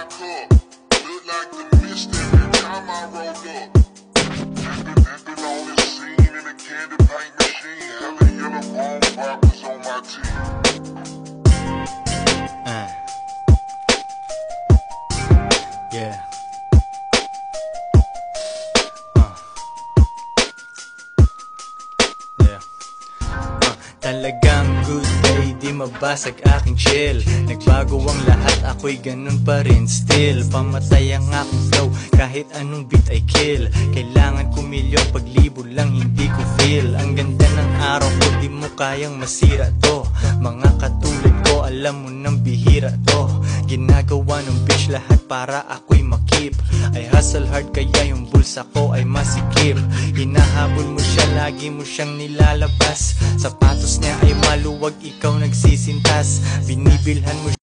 my cup. Look like the mist every time I roll up. Dipping on the scene in a candy paint machine. Hella yellow bone vodkas on my teeth. Yeah. Talagang good day, di mabasag aking chill. Nagbago ang lahat, ako'y ganun pa rin still. Pamatay ang aking flow, kahit anong beat ay kill. Kailangan kumilyon, paglibo lang hindi ko feel. Ang ganda ng araw ko, di mo kayang masira to. Mga katulad ko, alam mo nang bihira to. Ginagawa ng bitch lahat para ako'y makip. I hustle hard kaya yung bulsa ko ay masikip. Hinahabol mo siya, lagi mo siyang nilalabas. Sapatos niya ay maluwag, ikaw nagsisintas. Binibilhan mo